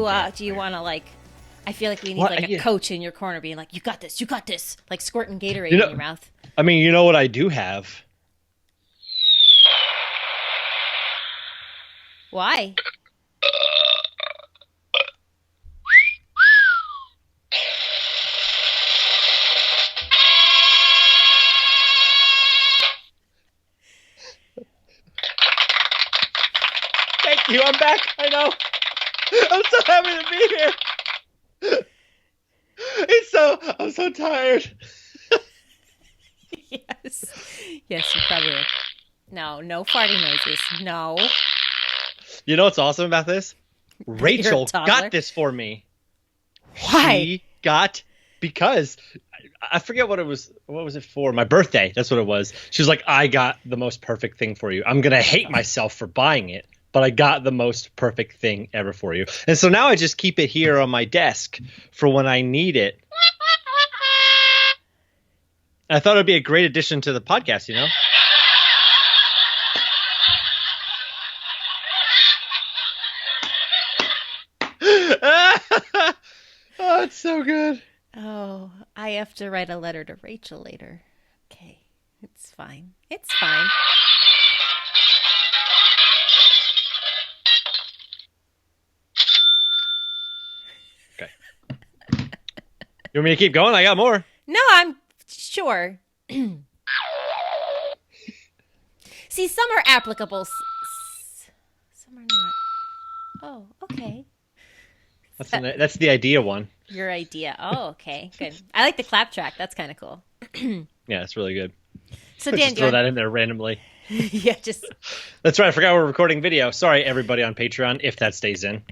want to like? I feel like we need like a coach in your corner, being like, "You got this, like squirting Gatorade in your mouth. I mean, you know what I do have? Why? Thank you. I'm back. I know. I'm so happy to be here. I'm so tired. Yes. Yes, you probably would. No farting noises. No. You know what's awesome about this? Rachel got this for me. Why? Because I forget what it was. What was it for? My birthday. That's what it was. She was like, I got the most perfect thing for you. I'm going to hate myself for buying it, but I got the most perfect thing ever for you. And so now I just keep it here on my desk for when I need it. I thought it'd be a great addition to the podcast, you know? Oh, it's so good. Oh, I have to write a letter to Rachel later. Okay, it's fine. It's fine. Okay. You want me to keep going? I got more. No, I'm sure. See, some are applicable. Some are not. Oh, okay. That's the idea one. Your idea. Oh, okay. Good. I like the clap track. That's kind of cool. Yeah, it's really good. So Dan, just throw that in there randomly. Yeah, just. That's right. I forgot we're recording video. Sorry, everybody on Patreon, if that stays in.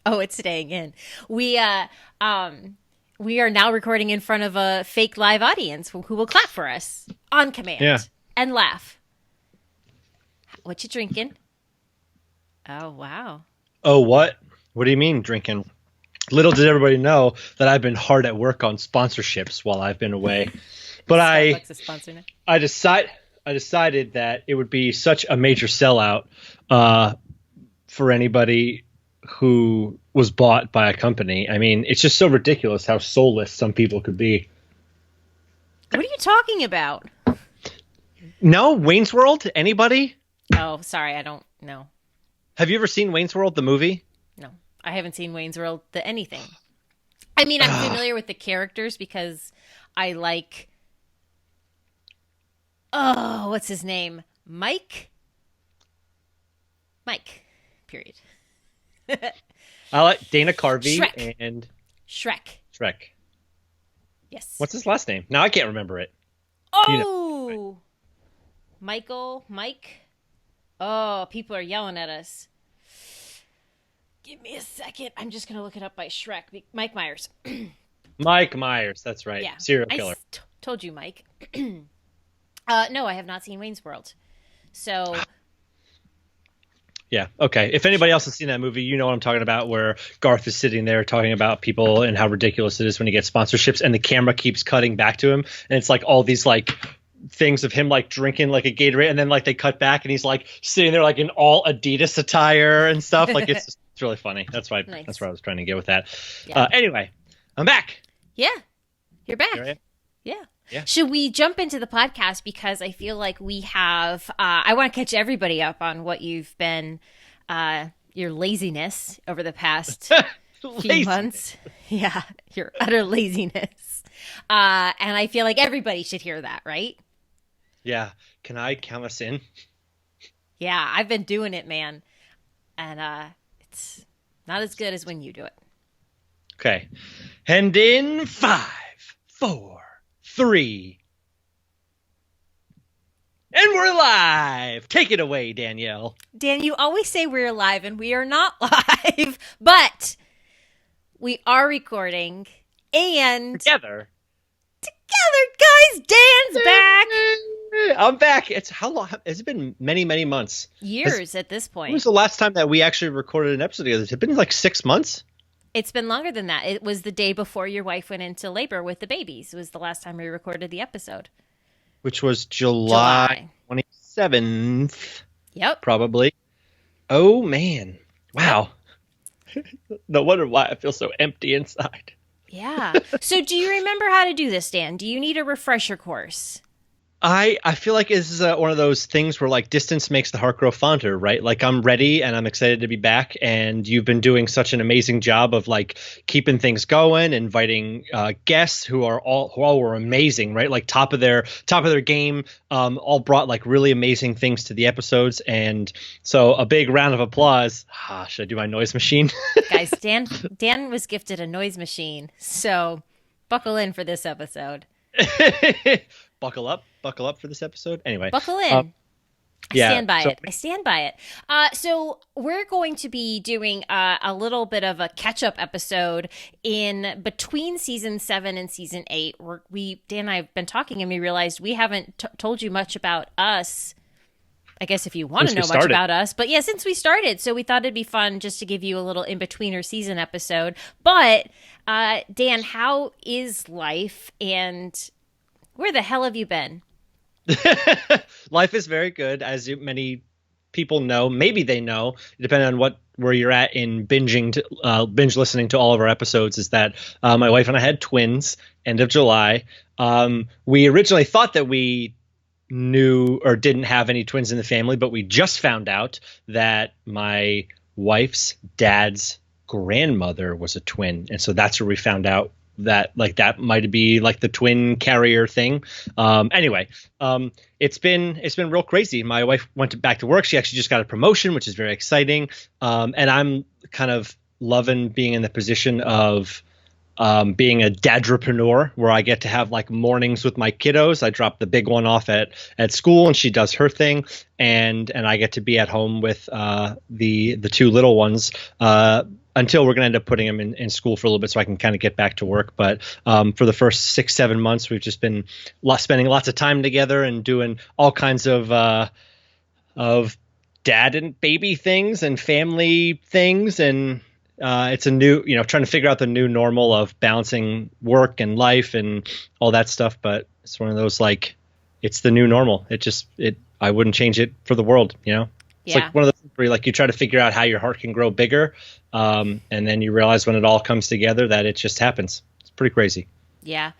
Oh, it's staying in. We are now recording in front of a fake live audience who will clap for us on command and laugh. What you drinking? Oh, wow. Oh, what? What do you mean drinking? Little did everybody know that I've been hard at work on sponsorships while I've been away. But Starbucks is sponsoring it. I decided that it would be such a major sellout for anybody who was bought by a company. I mean, it's just so ridiculous how soulless some people could be. What are you talking about? No, Wayne's World? Anybody? Oh, sorry, I don't know. Have you ever seen Wayne's World, the movie? No, I haven't seen Wayne's World, anything. I mean, I'm familiar with the characters because I like... Oh, what's his name? Mike, period. I like Dana Carvey Shrek. and... Shrek. Yes. What's his last name? Now I can't remember it. Oh! You know. Mike. Oh, people are yelling at us. Give me a second. I'm just going to look it up by Shrek. Mike Myers. Mike Myers, that's right. Yeah. Serial killer. I told you, Mike. No, I have not seen Wayne's World. So... Yeah, okay. If anybody else has seen that movie, you know what I'm talking about, where Garth is sitting there talking about people and how ridiculous it is when he gets sponsorships, and the camera keeps cutting back to him, and it's like all these like things of him like drinking like a Gatorade, and then like they cut back and he's like sitting there like in all Adidas attire and stuff. Like it's really funny. That's why Nice. That's where I was trying to get with that. Yeah. Anyway, I'm back. Yeah, you're back. Here I am. Yeah. Yeah. Should we jump into the podcast? Because I feel like we have, I want to catch everybody up on what you've been, your laziness over the past few months. Yeah, your utter laziness. And I feel like everybody should hear that, right? Yeah. Can I count us in? Yeah, I've been doing it, man. And it's not as good as when you do it. Okay. And in 5, 4, 3. And we're live. Take it away, Danielle. Dan, you always say we're live, and we are not live, but we are recording. And Together, guys, Dan's back. I'm back. It's how long? Has it been? Many, many months. Years at this When point. was the last time that we actually recorded an episode together? Has it been like 6 months? It's been longer than that. It was the day before your wife went into labor with the babies. It was the last time we recorded the episode. Which was July 27th. Yep. Probably. Oh, man. Wow. No wonder why I feel so empty inside. Yeah. So do you remember how to do this, Dan? Do you need a refresher course? I feel like this is one of those things where like distance makes the heart grow fonder, right? Like I'm ready and I'm excited to be back, and you've been doing such an amazing job of like keeping things going, inviting guests who all were amazing, right? Like top of their game, all brought like really amazing things to the episodes, and so a big round of applause. Should I do my noise machine? Guys, Dan was gifted a noise machine. So buckle in for this episode. Buckle up for this episode. Anyway, Buckle in. I yeah. stand by it. I stand by it. So we're going to be doing a little bit of a catch-up episode in between season 7 and season 8. Dan and I have been talking, and we realized we haven't told you much about us. I guess if you want to know much about us, but yeah, since we started, so we thought it'd be fun just to give you a little in-betweener season episode. But Dan, how is life, and where the hell have you been? Life is very good, as many people know. Maybe they know, depending on where you're at in binge listening to all of our episodes. Is that my wife and I had twins end of July. We originally thought that we knew or didn't have any twins in the family, but we just found out that my wife's dad's grandmother was a twin, and so that's where we found out that like that might be like the twin carrier thing. Anyway, it's been real crazy. My wife went back to work. She actually just got a promotion, which is very exciting. And I'm kind of loving being in the position of being a dadrepreneur, where I get to have like mornings with my kiddos. I drop the big one off at school, and she does her thing, and I get to be at home with the two little ones until we're going to end up putting them in school for a little bit, so I can kind of get back to work. But for the first 6-7 months, we've just been spending lots of time together and doing all kinds of dad and baby things and family things, and it's a new, trying to figure out the new normal of balancing work and life and all that stuff. But it's one of those, like, it's the new normal. I wouldn't change it for the world, It's like one of those where you try to figure out how your heart can grow bigger. And then you realize when it all comes together that it just happens. It's pretty crazy. Yeah.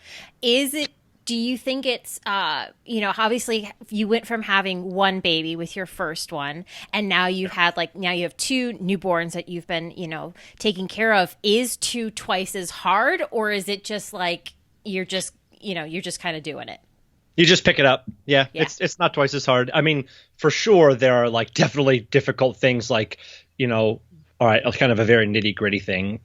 Do you think it's, obviously you went from having one baby with your first one, and now you have two newborns that you've been, taking care of. Is 2 twice as hard, or is it just like, you're just kind of doing it? You just pick it up. Yeah. It's not twice as hard. I mean, for sure, there are like definitely difficult things, like, all right, kind of a very nitty gritty thing.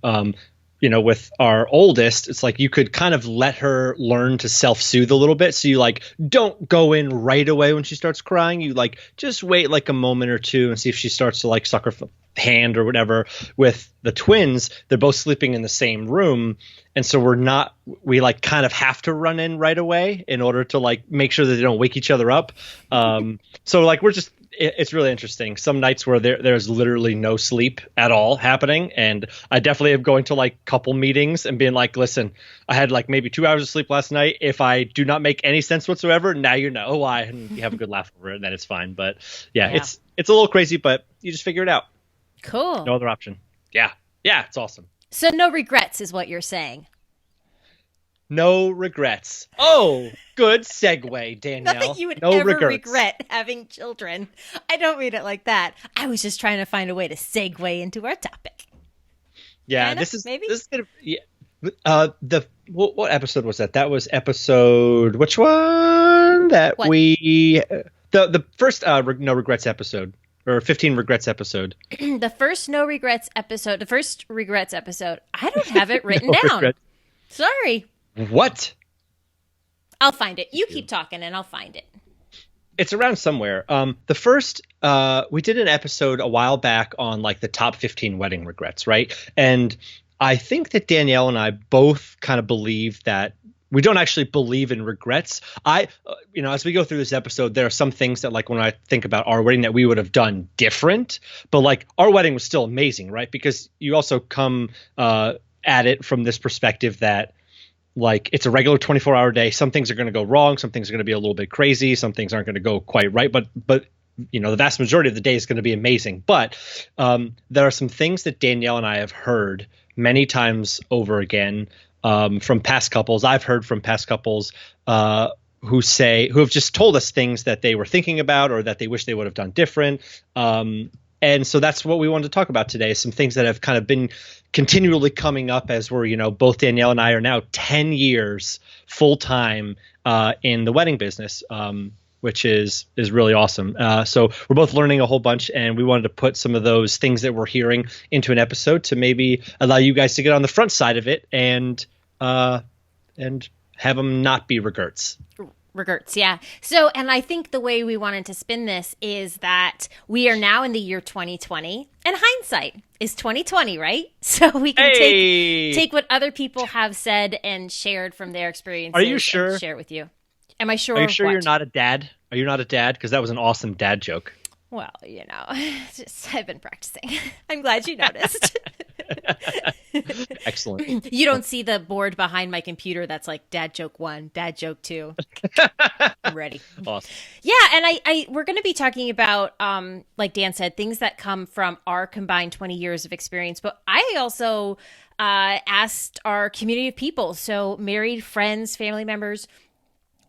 With our oldest, it's like you could kind of let her learn to self-soothe a little bit. So you like don't go in right away when she starts crying. You like just wait like a moment or two and see if she starts to like suck her hand or whatever. With the twins, they're both sleeping in the same room, and so we like kind of have to run in right away in order to like make sure that they don't wake each other up. So like it's really interesting. Some nights where there's literally no sleep at all happening. And I definitely am going to like couple meetings and being like, listen, I had like maybe 2 hours of sleep last night. If I do not make any sense whatsoever, now you know why, and you have a good laugh over it, and then it's fine. But yeah, it's a little crazy, but you just figure it out. Cool. No other option. Yeah. Yeah. It's awesome. So no regrets is what you're saying. No regrets. Oh, good segue, Danielle. Not that you would ever regret having children. I don't read it like that. I was just trying to find a way to segue into our topic. Yeah, this is gonna, yeah. What episode was that? That was episode, which one? The first no regrets episode, or 15 regrets episode. The first no regrets episode. The first regrets episode. I don't have it written down. Regrets. Sorry. What? I'll find it. You keep talking and I'll find it. It's around somewhere. The first, we did an episode a while back on like the top 15 wedding regrets, right? And I think that Danielle and I both kind of believe that we don't actually believe in regrets. As we go through this episode, there are some things that, like, when I think about our wedding, that we would have done different. But like, our wedding was still amazing, right? Because you also come at it from this perspective that, like, it's a regular 24-hour day. Some things are going to go wrong. Some things are going to be a little bit crazy. Some things aren't going to go quite right. But the vast majority of the day is going to be amazing. But there are some things that Danielle and I have heard many times over again from past couples. I've heard from past couples who have just told us things that they were thinking about or that they wish they would have done different. And so that's what we wanted to talk about today. Some things that have kind of been continually coming up as we're, both Danielle and I are now 10 years full time in the wedding business, which is really awesome. So we're both learning a whole bunch, and we wanted to put some of those things that we're hearing into an episode to maybe allow you guys to get on the front side of it and have them not be regrets. Regrets, yeah. So, and I think the way we wanted to spin this is that we are now in the year 2020, and hindsight is 2020, right? So we can take what other people have said and shared from their experiences. Are you sure? And share it with you. Am I sure? Are you sure what? you're not a dad? Are you not a dad? Because that was an awesome dad joke. Well, I've been practicing. I'm glad you noticed. Excellent. You don't see the board behind my computer that's like dad joke 1, dad joke 2. I'm ready. Awesome. Yeah, and we're going to be talking about, like Dan said, things that come from our combined 20 years of experience. But I also asked our community of people, so married, friends, family members,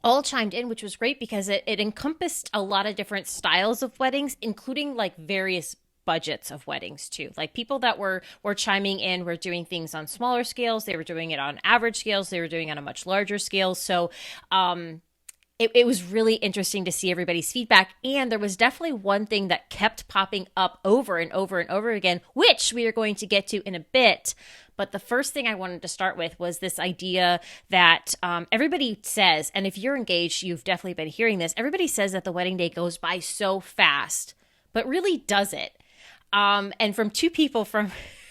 all chimed in, which was great because it encompassed a lot of different styles of weddings, including like various budgets of weddings too. Like people that were chiming in were doing things on smaller scales. They were doing it on average scales. They were doing it on a much larger scale. So it was really interesting to see everybody's feedback. And there was definitely one thing that kept popping up over and over and over again, which we are going to get to in a bit. But the first thing I wanted to start with was this idea that everybody says, and if you're engaged, you've definitely been hearing this, everybody says that the wedding day goes by so fast, but really does it? And from two people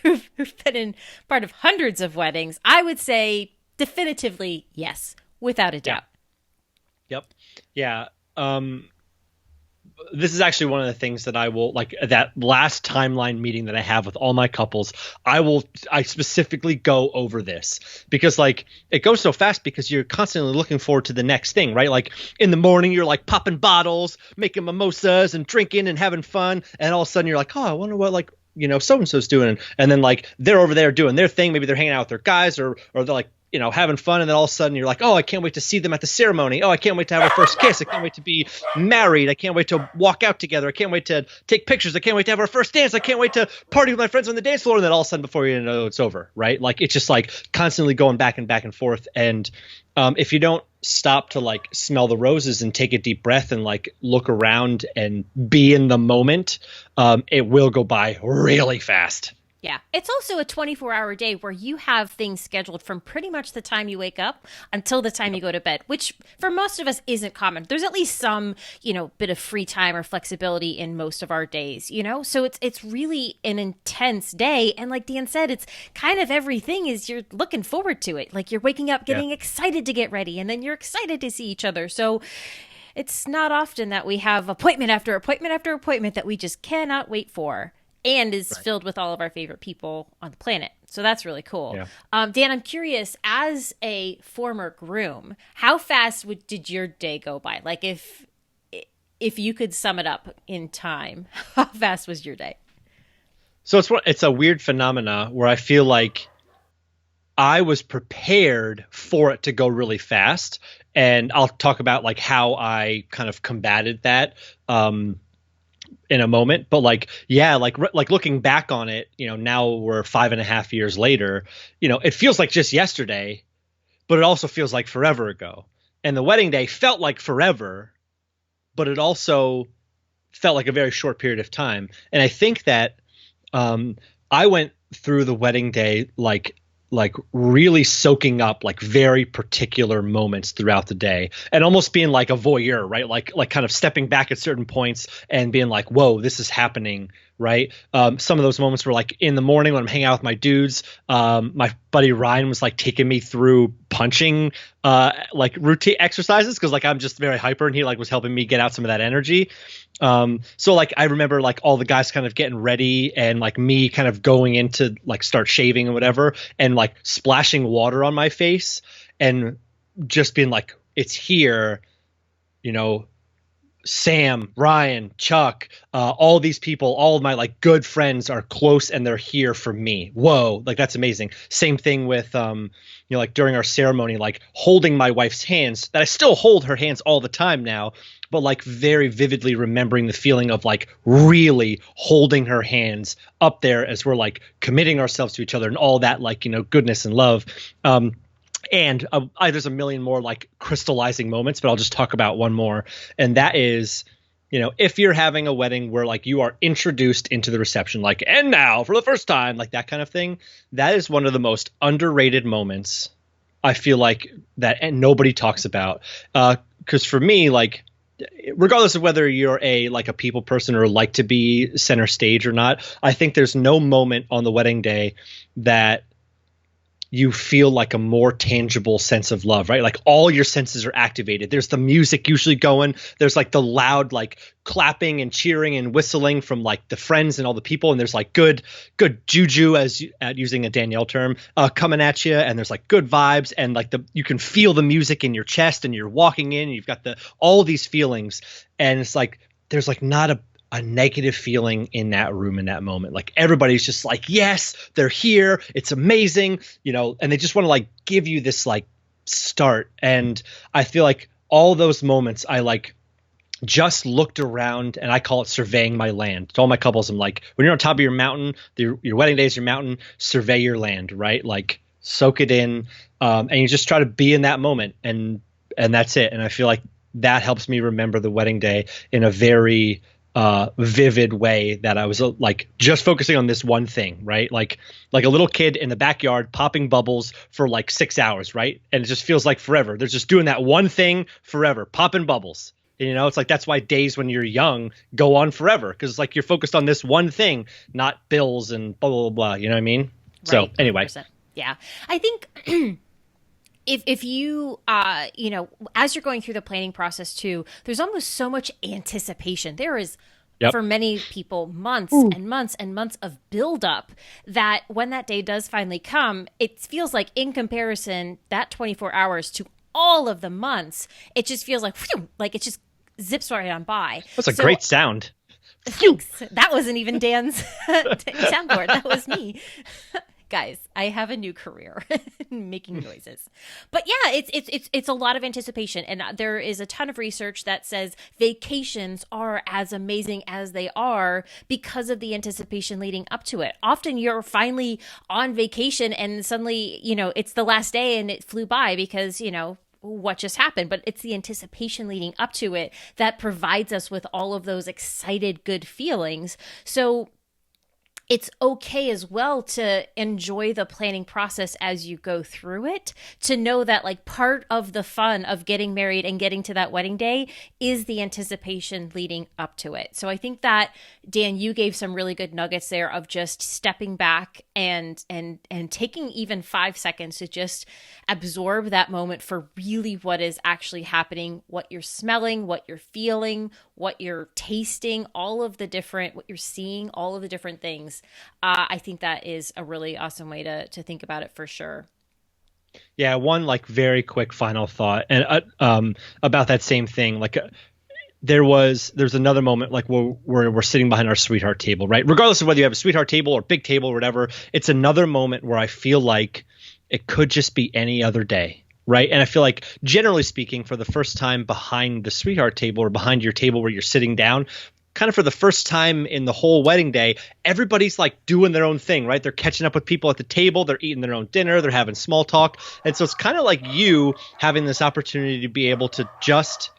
who've been in part of hundreds of weddings, I would say definitively yes, without a doubt. Yep. Yeah. This is actually one of the things that I will, like, that last timeline meeting that I have with all my couples, I specifically go over this because, like, it goes so fast because you're constantly looking forward to the next thing, right? Like in the morning, you're like popping bottles, making mimosas and drinking and having fun. And all of a sudden you're like, oh, I wonder what, like, so-and-so's doing. And then like they're over there doing their thing. Maybe they're hanging out with their guys or they're like, having fun. And then all of a sudden you're like, oh, I can't wait to see them at the ceremony. Oh, I can't wait to have our first kiss. I can't wait to be married. I can't wait to walk out together. I can't wait to take pictures. I can't wait to have our first dance. I can't wait to party with my friends on the dance floor. And then all of a sudden before you know it's over, right? Like it's just like constantly going back and forth. And if you don't stop to like smell the roses and take a deep breath and like look around and be in the moment, it will go by really fast. Yeah. It's also a 24-hour day where you have things scheduled from pretty much the time you wake up until the time you go to bed, which for most of us isn't common. There's at least some, bit of free time or flexibility in most of our days, So it's really an intense day. And like Dan said, it's kind of everything is you're looking forward to it. Like you're waking up getting excited to get ready and then you're excited to see each other. So it's not often that we have appointment after appointment after appointment that we just cannot wait for. And is filled with all of our favorite people on the planet. So that's really cool. Yeah. Dan, I'm curious, as a former groom, how fast did your day go by? Like if you could sum it up in time, how fast was your day? So it's a weird phenomena where I feel like I was prepared for it to go really fast. And I'll talk about like how I kind of combated that in a moment, but like looking back on it, now we're 5.5 years later, it feels like just yesterday, but it also feels like forever ago. And the wedding day felt like forever, but it also felt like a very short period of time. And I think that I went through the wedding day like really soaking up like very particular moments throughout the day and almost being like a voyeur, right? Like kind of stepping back at certain points and being like, whoa, this is happening, right? Some of those moments were like in the morning when I'm hanging out with my dudes. My buddy Ryan was like taking me through punching like routine exercises because like I'm just very hyper and he like was helping me get out some of that energy. So like I remember like all the guys kind of getting ready and like me kind of going into like start shaving and whatever and like splashing water on my face and just being like, it's here, Sam, Ryan, Chuck, all these people, all of my like good friends are close and they're here for me. Whoa, like that's amazing. Same thing with like during our ceremony, like holding my wife's hands, that I still hold her hands all the time now, but like very vividly remembering the feeling of like really holding her hands up there as we're like committing ourselves to each other and all that like, goodness and love. And there's a million more like crystallizing moments, but I'll just talk about one more. And that is, if you're having a wedding where like you are introduced into the reception, like, and now for the first time, like that kind of thing, that is one of the most underrated moments I feel like that and nobody talks about. Because for me, like, regardless of whether you're a people person or like to be center stage or not, I think there's no moment on the wedding day that you feel like a more tangible sense of love, right? Like all your senses are activated. There's the music usually going. There's like the loud, like clapping and cheering and whistling from like the friends and all the people. And there's like good juju, as using a Danielle term, coming at you. And there's like good vibes and like you can feel the music in your chest and you're walking in and you've got all these feelings. And it's like, there's like not a negative feeling in that room in that moment. Like everybody's just like, yes, they're here. It's amazing, and they just want to like give you this like start. And I feel like all those moments I like just looked around and I call it surveying my land. To all my couples, I'm like, when you're on top of your mountain, your wedding day is your mountain, survey your land, right? Like soak it in. And you just try to be in that moment and that's it. And I feel like that helps me remember the wedding day in a very vivid way that I was like just focusing on this one thing, right? Like a little kid in the backyard popping bubbles for like 6 hours, right? And it just feels like forever. They're just doing that one thing forever, popping bubbles. And, it's like that's why days when you're young go on forever because it's like you're focused on this one thing, not bills and blah, blah, blah. You know what I mean? Right. So anyway. 100%. Yeah. I think if you, as you're going through the planning process too, there's almost so much anticipation. There is, for many people, months and months and months of buildup that when that day does finally come, it feels like in comparison, that 24 hours to all of the months, it just feels like, whew, like it just zips right on by. That's a great sound. Thanks. That wasn't even Dan's soundboard. That was me. Guys, I have a new career making noises. But yeah, it's a lot of anticipation. And there is a ton of research that says vacations are as amazing as they are because of the anticipation leading up to it. Often you're finally on vacation and suddenly, it's the last day and it flew by because, what just happened, but it's the anticipation leading up to it that provides us with all of those excited, good feelings. So it's okay as well to enjoy the planning process as you go through it, to know that like part of the fun of getting married and getting to that wedding day is the anticipation leading up to it. So I think that, Dan, you gave some really good nuggets there of just stepping back and taking even 5 seconds to just absorb that moment for really what is actually happening, what you're smelling, what you're feeling, what you're tasting, what you're seeing, all of the different things. I think that is a really awesome way to think about it for sure. Yeah, one like very quick final thought and about that same thing. Like there's another moment like where we're sitting behind our sweetheart table, right? Regardless of whether you have a sweetheart table or big table or whatever, it's another moment where I feel like it could just be any other day. Right. And I feel like generally speaking, for the first time behind the sweetheart table or behind your table where you're sitting down, kind of for the first time in the whole wedding day, everybody's like doing their own thing, right? They're catching up with people at the table. They're eating their own dinner. They're having small talk. And so it's kind of like you having this opportunity to be able to just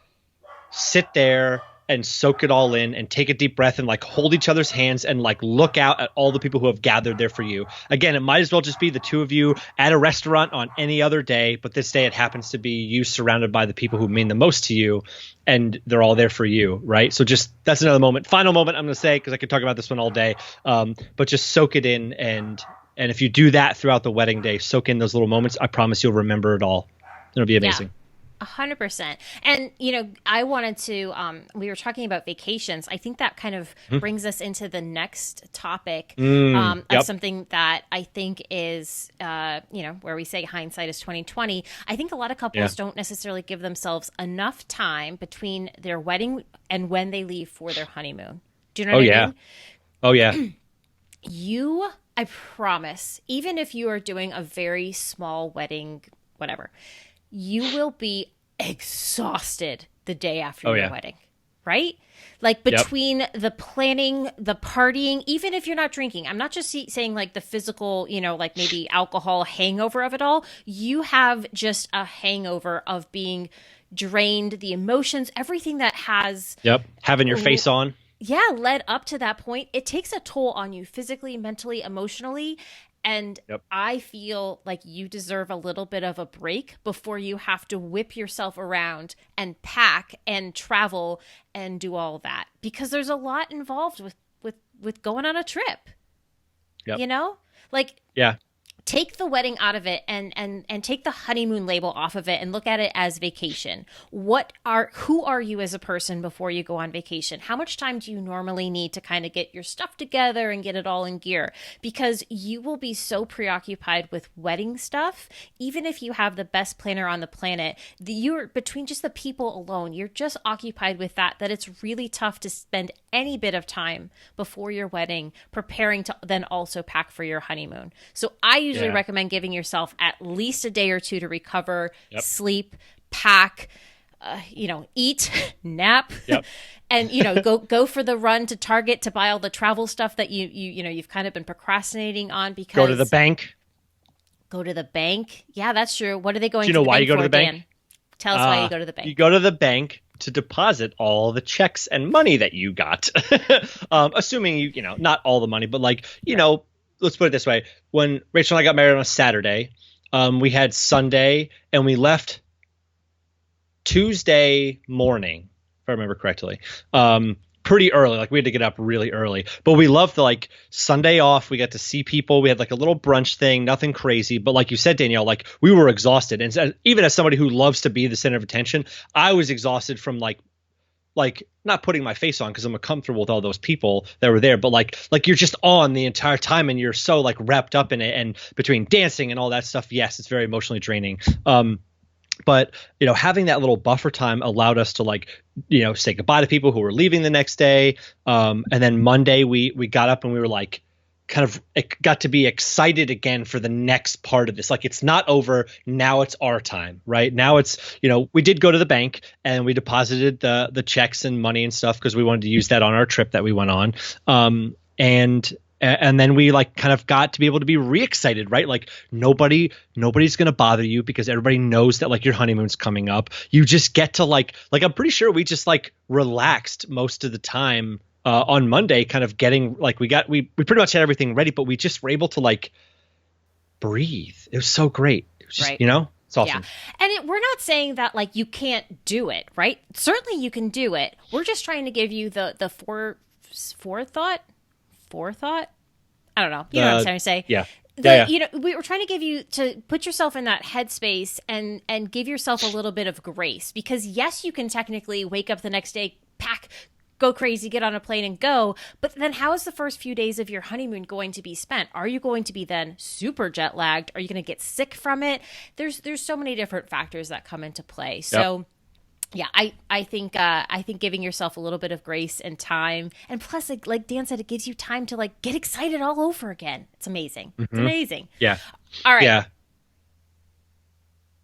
sit there and soak it all in and take a deep breath and like hold each other's hands and like look out at all the people who have gathered there for you. Again, it might as well just be the two of you at a restaurant on any other day, but this day it happens to be you surrounded by the people who mean the most to you and they're all there for you, right? So just that's another moment. Final moment I'm going to say, because I could talk about this one all day, but just soak it in. And if you do that throughout the wedding day, soak in those little moments, I promise you'll remember it all. It'll be amazing. 100%. And, you know, I wanted to, we were talking about vacations. I think that kind of brings us into the next topic of Yep. something that I think is, you know, where we say hindsight is 2020. I think a lot of Yeah. couples don't necessarily give themselves enough time between their wedding and when they leave for their honeymoon. Do you know Oh what I yeah. mean? Oh yeah. You, I promise, even if you are doing a very small wedding, whatever, you will be exhausted the day after Oh your yeah. wedding, right? Like Yep. between the planning, the partying, even if you're not drinking, I'm not just saying like the physical, you know, like maybe alcohol hangover of it all. You have just a hangover of being drained, the emotions, everything that has Yep. Having your face on. yeah, led up to that point, it takes a toll on you physically, mentally, emotionally. And Yep. I feel like you deserve a little bit of a break before you have to whip yourself around and pack and travel and do all that because there's a lot involved with going on a trip, Yep. you know? Like Yeah. take the wedding out of it and take the honeymoon label off of it and look at it as vacation. Who are you as a person before you go on vacation? How much time do you normally need to kind of get your stuff together and get it all in gear? Because you will be so preoccupied with wedding stuff, even if you have the best planner on the planet, you're between just the people alone, you're just occupied with that it's really tough to spend any bit of time before your wedding preparing to then also pack for your honeymoon. So I usually Yeah. recommend giving yourself at least a day or two to recover, Yep. sleep, pack, you know, eat, nap, Yep. and you know, go for the run to Target to buy all the travel stuff that you know you've kind of been procrastinating on because Go to the bank. go to the bank. Yeah, that's true. What are they Do going you to know the why bank you go to for, the bank? Dan? Tell us why you go to the You bank. go to the bank to deposit all the checks and money that you got. Assuming you know, not all the money, but like, you know, let's put it this way. When Rachel and I got married on a Saturday, we had Sunday and we left Tuesday morning, if I remember correctly. Pretty early, like we had to get up really early, but we loved the like Sunday off. We got to see people. We had like a little brunch thing, nothing crazy, but like you said, Danielle, like we were exhausted. And even as somebody who loves to be the center of attention, I was exhausted from like not putting my face on because I'm comfortable with all those people that were there, but like you're just on the entire time and you're so like wrapped up in it, and between dancing and all that stuff, yes, it's very emotionally draining. But you know, having that little buffer time allowed us to like, you know, say goodbye to people who were leaving the next day. And then Monday we got up and we were like, kind of got to be excited again for the next part of this. Like it's not over. Now it's our time, right? Now it's, you know, we did go to the bank and we deposited the checks and money and stuff because we wanted to use that on our trip that we went on. And then we like kind of got to be able to be re-excited, right? Like nobody's going to bother you because everybody knows that like your honeymoon's coming up. You just get to like I'm pretty sure we just like relaxed most of the time on Monday, kind of getting like we pretty much had everything ready, but we just were able to like breathe. It was so great. It was just, Right. you know, it's awesome. Yeah. And we're not saying that like you can't do it, right? Certainly you can do it. We're just trying to give you the forethought. I don't know. You know what I'm trying to say? Yeah. Yeah. You know, we were trying to give you to put yourself in that headspace and give yourself a little bit of grace because yes, you can technically wake up the next day, pack, go crazy, get on a plane and go. But then how is the first few days of your honeymoon going to be spent? Are you going to be then super jet lagged? Are you going to get sick from it? There's so many different factors that come into play. So yeah, I think giving yourself a little bit of grace and time, and plus, like Dan said, it gives you time to like get excited all over again. It's amazing. It's amazing. Yeah. All right. Yeah.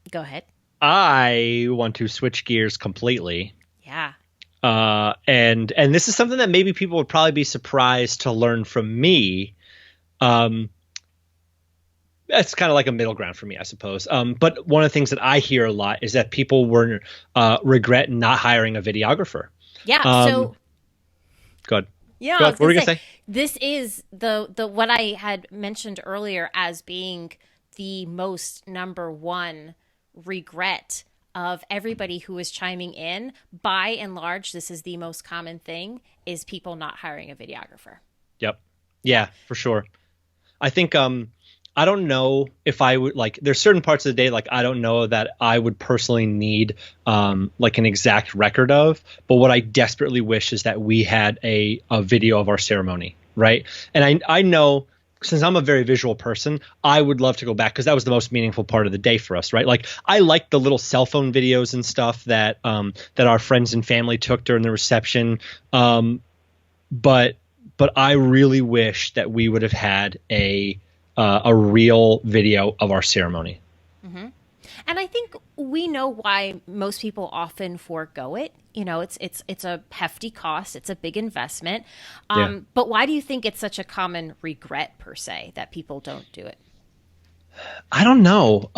Go ahead. I want to switch gears completely. Yeah. And this is something that maybe people would probably be surprised to learn from me. It's kind of like a middle ground for me, I suppose. But one of the things that I hear a lot is that people regret not hiring a videographer. Yeah. So Good. yeah, Go I ahead. was What were you gonna gonna say, say? this is the what I had mentioned earlier as being the most number one regret of everybody who is chiming in. By and large, this is the most common thing: is people not hiring a videographer. Yep. Yeah, for sure. I think I don't know if I would like, there's certain parts of the day, like, I don't know that I would personally need like an exact record of, but what I desperately wish is that we had a video of our ceremony. Right. And I know, since I'm a very visual person, I would love to go back because that was the most meaningful part of the day for us, right? Like, I like the little cell phone videos and stuff that that our friends and family took during the reception, but I really wish that we would have had a real video of our ceremony. Mm-hmm. And I think we know why most people often forego it. It's a hefty cost. It's a big investment. But why do you think it's such a common regret, per se, that people don't do it? I don't know.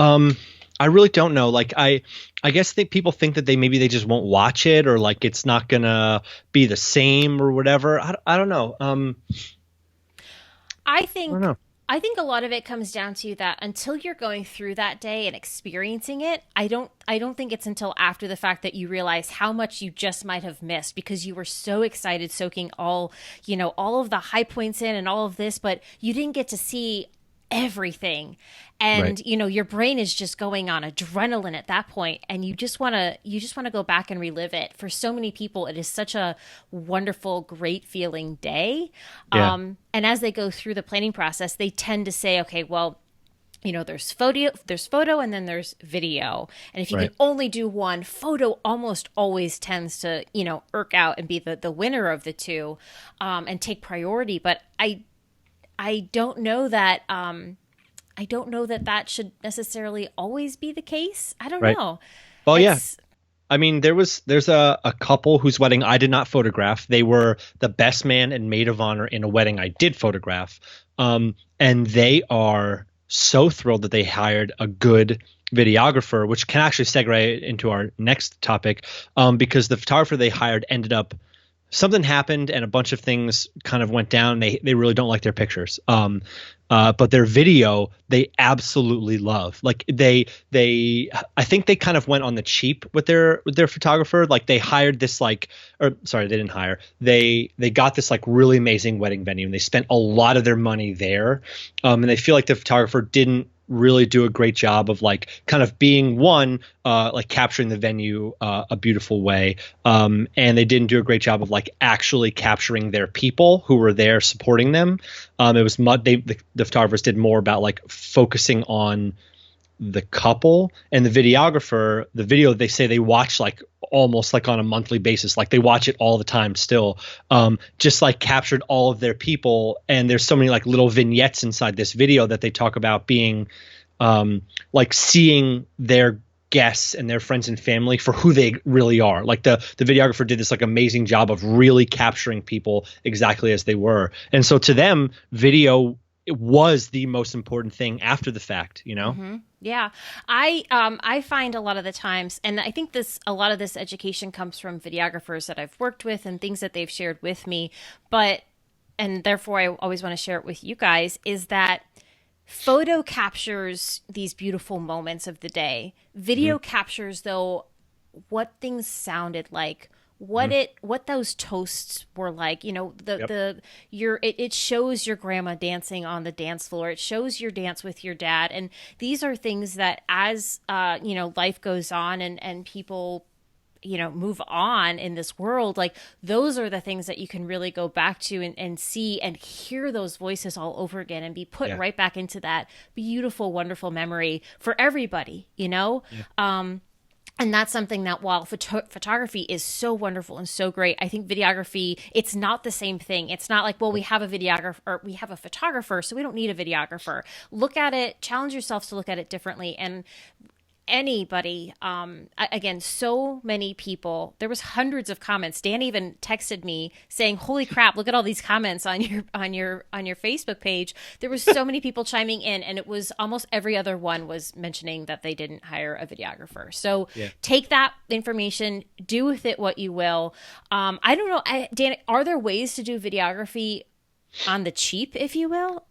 I really don't know. Like, I guess people think that maybe they just won't watch it, or like it's not gonna be the same or whatever. I don't know. I think I don't know. I think a lot of it comes down to that until you're going through that day and experiencing it, I don't think it's until after the fact that you realize how much you just might have missed because you were so excited soaking all of the high points in and all of this, but you didn't get to see everything. And Right. your brain is just going on adrenaline at that point, and you just want to go back and relive it. For so many people, it is such a wonderful, great feeling day. Yeah. And as they go through the planning process, they tend to say, okay, well, there's photo and then there's video. And if you Right. can only do one, photo almost always tends to, irk out and be the winner of the two, and take priority. But I don't know that that should necessarily always be the case. I don't Right. know. Well, yeah. It's I mean, there's a couple whose wedding I did not photograph. They were the best man and maid of honor in a wedding I did photograph. And they are so thrilled that they hired a good videographer, which can actually segue into our next topic, because the photographer they hired ended up, something happened and a bunch of things kind of went down. They really don't like their pictures. But their video they absolutely love. Like, I think they kind of went on the cheap with their photographer. Like, they hired this they didn't hire. They got this like really amazing wedding venue, and they spent a lot of their money there. And they feel like the photographer didn't really do a great job of like kind of being like capturing the venue a beautiful way, and they didn't do a great job of like actually capturing their people who were there supporting them. It was the photographers did more about like focusing on the couple, and the videographer, the video they say they watch like almost like on a monthly basis, like they watch it all the time still, just like captured all of their people. And there's so many like little vignettes inside this video that they talk about being like seeing their guests and their friends and family for who they really are. Like the videographer did this like amazing job of really capturing people exactly as they were. And so to them, video, it was the most important thing after the fact, Mm-hmm. Yeah. I find a lot of the times, and I think a lot of this education comes from videographers that I've worked with and things that they've shared with me, and therefore I always want to share it with you guys, is that photo captures these beautiful moments of the day. Video captures, though, what things sounded like, what those toasts were like. It shows your grandma dancing on the dance floor. It shows your dance with your dad, and these are things that as life goes on and people move on in this world, like those are the things that you can really go back to and see and hear those voices all over again and be put right back into that beautiful, wonderful memory for everybody. And that's something that while photography is so wonderful and so great, I think videography, it's not the same thing. It's not like, well, we have a videographer, or we have a photographer, so we don't need a videographer. Look at it, challenge yourself to look at it differently. And anybody, again, so many people, there was hundreds of comments. Dan even texted me saying, holy crap, look at all these comments on your Facebook page. There was so many people chiming in, and it was almost every other one was mentioning that they didn't hire a videographer. So take that information, do with it what you will. I don't know, Dan, are there ways to do videography on the cheap, if you will,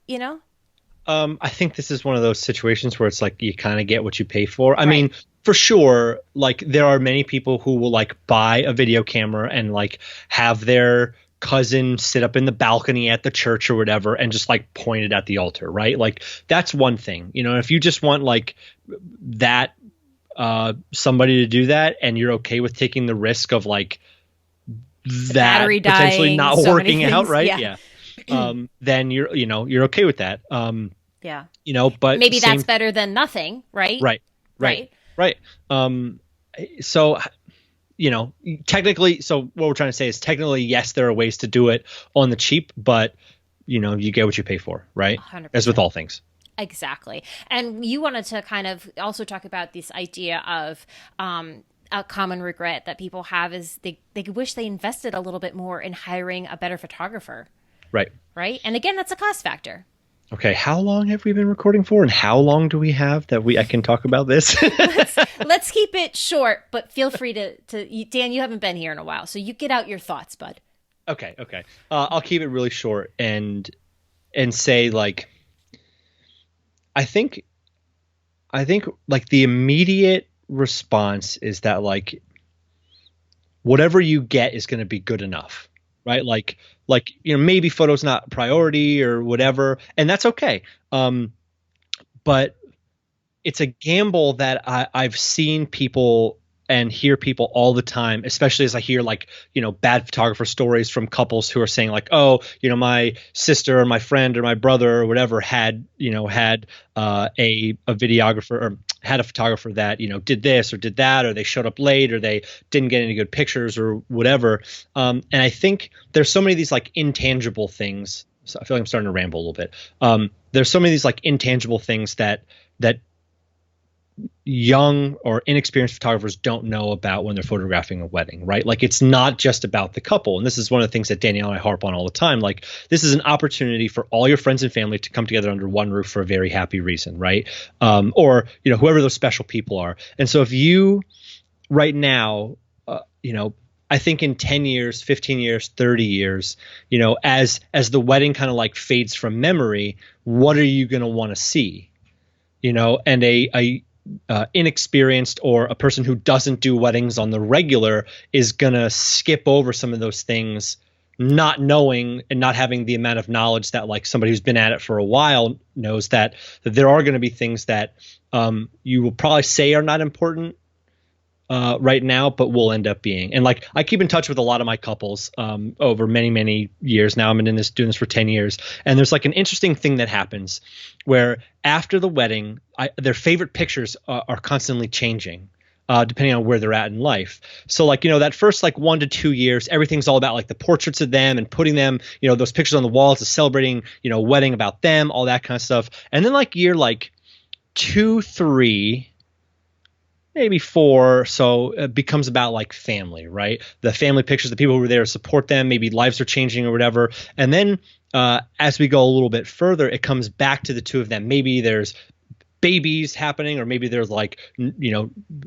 I think this is one of those situations where it's like you kind of get what you pay for. I mean, for sure, like there are many people who will like buy a video camera and like have their cousin sit up in the balcony at the church or whatever and just like point it at the altar, right? Like that's one thing. If you just want like that somebody to do that and you're okay with taking the risk of like The that battery potentially dying, not so working many out, things. right? Yeah. Yeah. Then you're okay with that. Yeah. But Maybe same, that's better than nothing, right? right, right, Right. right. So technically, so what we're trying to say is technically, yes, there are ways to do it on the cheap, but you get what you pay for, right? 100%. As with all things. Exactly. And you wanted to kind of also talk about this idea of a common regret that people have is they wish they invested a little bit more in hiring a better photographer. Right. Right. And again, that's a cost factor. Okay, how long have we been recording for, and how long do we have that I can talk about this? Let's keep it short, but feel free to Dan, you haven't been here in a while, so you get out your thoughts, bud. Okay. I'll keep it really short and say like I think like the immediate response is that like whatever you get is going to be good enough, right? Like maybe photo's not priority or whatever, and that's okay. But it's a gamble that I've seen people and hear people all the time, especially as I hear like, bad photographer stories from couples who are saying like, oh, my sister or my friend or my brother or whatever had a videographer or had a photographer that, did this or did that, or they showed up late or they didn't get any good pictures or whatever. And I think there's so many of these like intangible things. So I feel like I'm starting to ramble a little bit. There's so many of these like intangible things that young or inexperienced photographers don't know about when they're photographing a wedding, right? Like it's not just about the couple. And this is one of the things that Danielle and I harp on all the time. Like this is an opportunity for all your friends and family to come together under one roof for a very happy reason, right? Or, whoever those special people are. And so if you right now, I think in 10 years, 15 years, 30 years, as the wedding kind of like fades from memory, what are you going to want to see? And a inexperienced or a person who doesn't do weddings on the regular is gonna skip over some of those things, not knowing and not having the amount of knowledge that like somebody who's been at it for a while knows that there are going to be things that you will probably say are not important right now, but will end up being. And like I keep in touch with a lot of my couples over many, many years now. I'm doing this for 10 years. And there's like an interesting thing that happens where after the wedding, their favorite pictures are constantly changing. Depending on where they're at in life. So like, that first like 1 to 2 years, everything's all about like the portraits of them and putting them, those pictures on the walls, is celebrating, wedding about them, all that kind of stuff. And then like year like 2, 3, maybe 4. So it becomes about like family, right? The family pictures, the people who were there to support them, maybe lives are changing or whatever. And then as we go a little bit further, it comes back to the two of them. Maybe there's babies happening, or maybe there's like,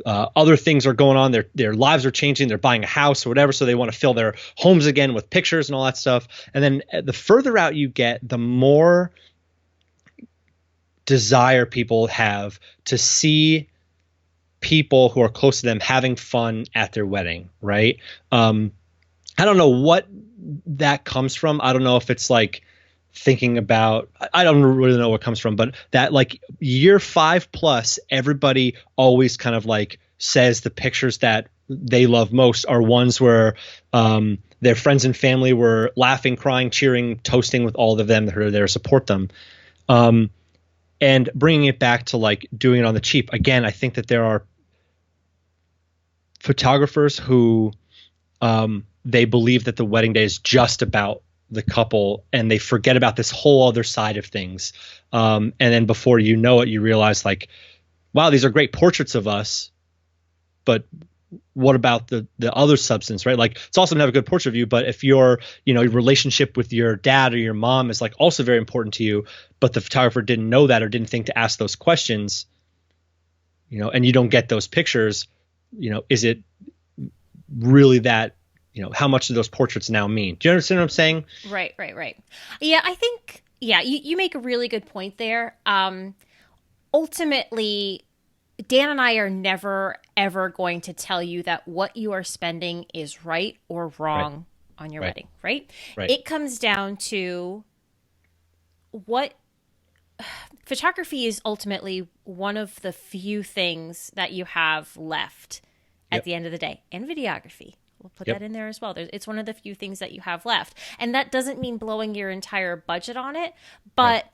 other things are going on. Their lives are changing. They're buying a house or whatever. So they want to fill their homes again with pictures and all that stuff. And then the further out you get, the more desire people have to see people who are close to them having fun at their wedding, right? I don't know what that comes from. I don't know if it's like thinking about, I don't really know what comes from, but that like year 5 plus, everybody always kind of like says the pictures that they love most are ones where their friends and family were laughing, crying, cheering, toasting with all of them that are there to support them. And bringing it back to like doing it on the cheap. Again, I think that there are photographers who they believe that the wedding day is just about the couple and they forget about this whole other side of things. And then before you know it, you realize like, wow, these are great portraits of us, but what about the other substance, right? Like it's awesome to have a good portrait of you, but if your relationship with your dad or your mom is like also very important to you, but the photographer didn't know that or didn't think to ask those questions, and you don't get those pictures, is it really that, how much do those portraits now mean? Do you understand what I'm saying? Right. Yeah, I think, you make a really good point there. Ultimately, Dan and I are never, ever going to tell you that what you are spending is right or wrong on your Right. wedding, right? Right. It comes down to what photography is ultimately one of the few things that you have left at Yep. the end of the day, and videography. We'll put Yep. that in there as well. It's one of the few things that you have left. And that doesn't mean blowing your entire budget on it. But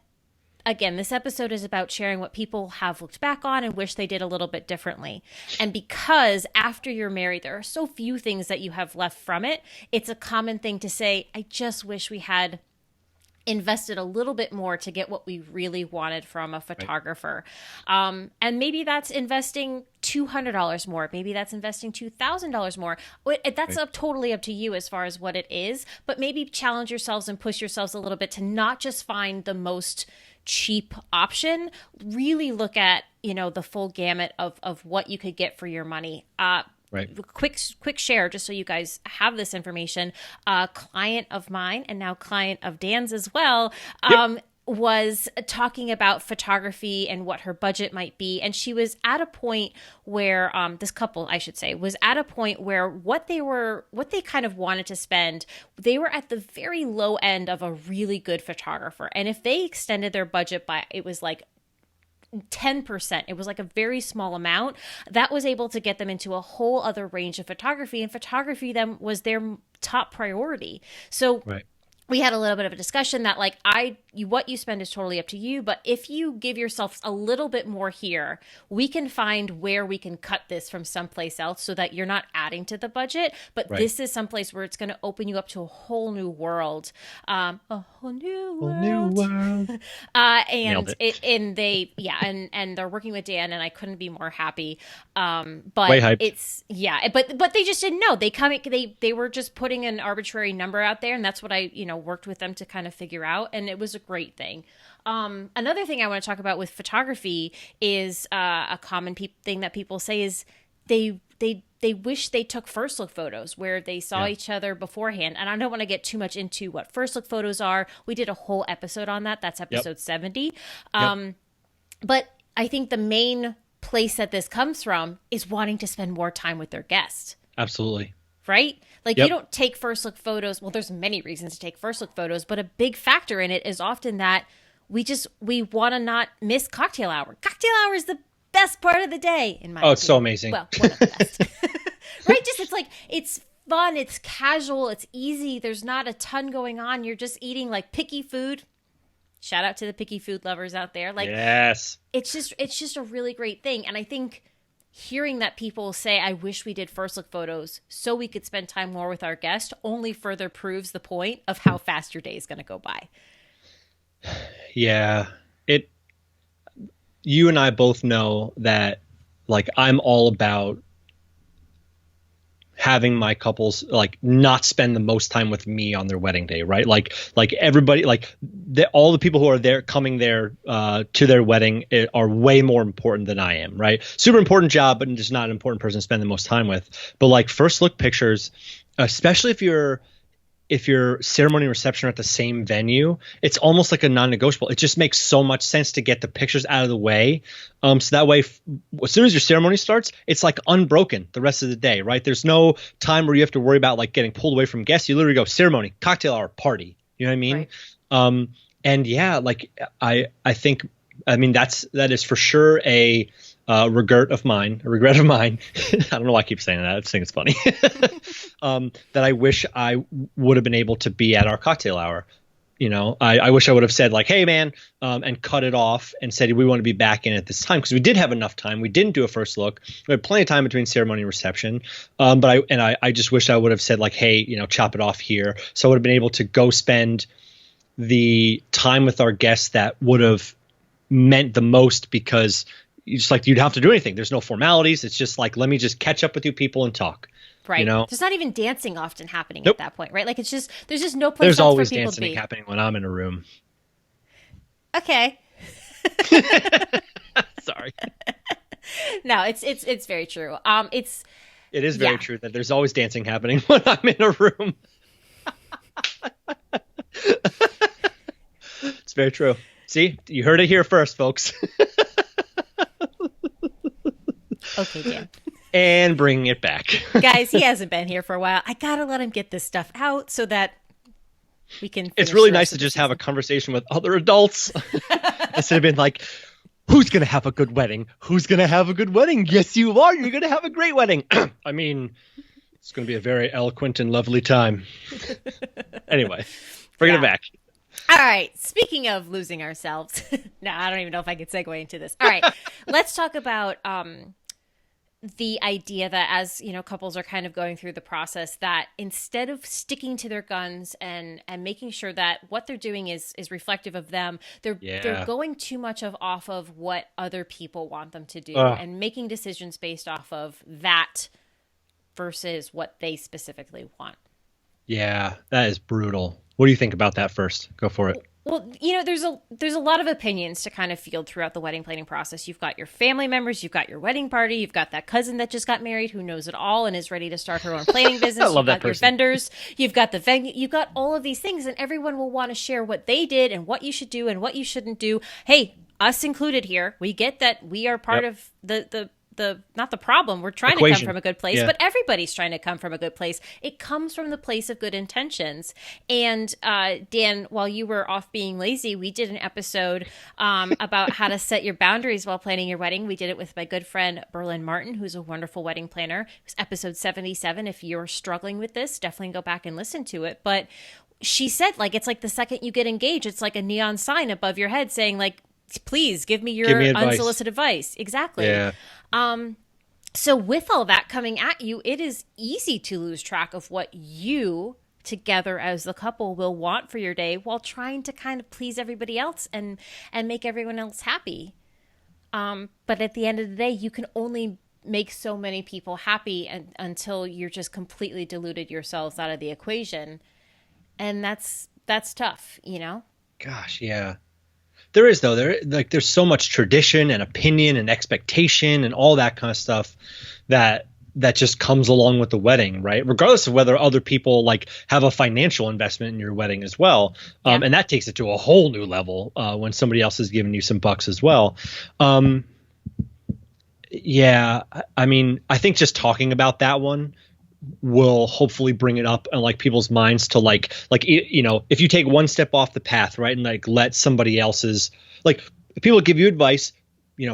again, this episode is about sharing what people have looked back on and wish they did a little bit differently. And because after you're married, there are so few things that you have left from it, it's a common thing to say, I just wish we had invested a little bit more to get what we really wanted from a photographer. And maybe that's investing $200 more. Maybe that's investing $2,000 more. That's totally up to you as far as what it is, but maybe challenge yourselves and push yourselves a little bit to not just find the most cheap option. Really look at, the full gamut of what you could get for your money. Right. Quick share, just so you guys have this information. A client of mine, and now client of Dan's as well, was talking about photography and what her budget might be. And she was at a point where, this couple, I should say, was at a point where what they kind of wanted to spend, they were at the very low end of a really good photographer. And if they extended their budget by, it was like 10%, it was like a very small amount, that was able to get them into a whole other range of photography, and photography then was their top priority. So we had a little bit of a discussion that like what you spend is totally up to you, but if you give yourself a little bit more here, we can find where we can cut this from someplace else so that you're not adding to the budget, but this is someplace where it's going to open you up to a whole new world. And they're working with Dan, and I couldn't be more happy. But Way hyped. But they just didn't know. They were just putting an arbitrary number out there, and that's what I worked with them to kind of figure out, and it was a great thing. Another thing I want to talk about with photography is a common thing that people say is they wish they took first look photos where they saw each other beforehand. And I don't want to get too much into what first look photos are. We did a whole episode on that. That's episode 70. But I think the main place that this comes from is wanting to spend more time with their guests. Absolutely. Right? Like you don't take first look photos. Well, there's many reasons to take first look photos, but a big factor in it is often that we want to not miss cocktail hour. Cocktail hour is the best part of the day in my opinion. It's so amazing. Well, one of the best. Right? Just it's fun, it's casual, it's easy. There's not a ton going on. You're just eating like picky food. Shout out to the picky food lovers out there. Like yes. It's just a really great thing. And I think hearing that people say, I wish we did first look photos so we could spend time more with our guest only further proves the point of how fast your day is going to go by. Yeah. You and I both know that like I'm all about having my couples like not spend the most time with me on their wedding day, right? Like everybody, like all the people who are there coming there to their wedding are way more important than I am, right? Super important job, but just not an important person to spend the most time with. But like first look pictures, especially if your ceremony and reception are at the same venue, it's almost like a non-negotiable. It just makes so much sense to get the pictures out of the way. So that way, as soon as your ceremony starts, it's like unbroken the rest of the day, right? There's no time where you have to worry about like getting pulled away from guests. You literally go ceremony, cocktail hour, party. You know what I mean? Right. And yeah, like I mean, that is for sure a regret of mine. I don't know why I keep saying that. I just think it's funny. That I wish I would have been able to be at our cocktail hour. I wish I would have said like, hey man, and cut it off and said, we want to be back in at this time. Cause we did have enough time. We didn't do a first look. We had plenty of time between ceremony and reception. But I just wish I would have said like, hey, chop it off here. So I would have been able to go spend the time with our guests that would have meant the most, because you'd have to do anything. There's no formalities. It's just like, let me just catch up with you people and talk. Right. There's not even dancing often happening at that point, right? Like there's just no place There's else always for people to be. dancing happening when I'm in a room. Okay. Sorry. No, it's very true. It is very true that there's always dancing happening when I'm in a room. It's very true. See, you heard it here first, folks. Okay, Dan. And bringing it back. Guys, he hasn't been here for a while. I gotta let him get this stuff out so that we can. It's really nice to just have a conversation with other adults instead of being like, who's going to have a good wedding? Who's going to have a good wedding? Yes, you are. You're going to have a great wedding. I mean, it's going to be a very eloquent and lovely time. Anyway, bring it back. All right. Speaking of losing ourselves. No, I don't even know if I could segue into this. All right. Let's talk about the idea that as, couples are kind of going through the process, that instead of sticking to their guns and making sure that what they're doing is reflective of them, they're going too much off of what other people want them to do and making decisions based off of that versus what they specifically want. Yeah, that is brutal. What do you think about that first? Go for it. Well, there's a lot of opinions to kind of field throughout the wedding planning process. You've got your family members, you've got your wedding party, you've got that cousin that just got married who knows it all and is ready to start her own planning business. You've got your vendors, you've got the venue, you've got all of these things, and everyone will want to share what they did and what you should do and what you shouldn't do. Hey, us included here. We get that we are part of the not the problem. We're trying to come from a good place, but everybody's trying to come from a good place. It comes from the place of good intentions. And Dan, while you were off being lazy, we did an episode about how to set your boundaries while planning your wedding. We did it with my good friend Berlin Martin, who's a wonderful wedding planner. It was episode 77. If you're struggling with this, definitely go back and listen to it. But she said, it's like the second you get engaged, it's like a neon sign above your head saying, please give me your unsolicited advice. Exactly. Yeah. So with all that coming at you, it is easy to lose track of what you together as the couple will want for your day while trying to kind of please everybody else and make everyone else happy. But at the end of the day, you can only make so many people happy until you're just completely diluted yourselves out of the equation. And that's tough, Gosh, yeah. There is, though. There's so much tradition and opinion and expectation and all that kind of stuff that just comes along with the wedding, right? Regardless of whether other people have a financial investment in your wedding as well. And that takes it to a whole new level when somebody else is giving you some bucks as well. Yeah, I mean, I think just talking about that one will hopefully bring it up in people's minds to if you take one step off the path, right, and let somebody else's if people give you advice,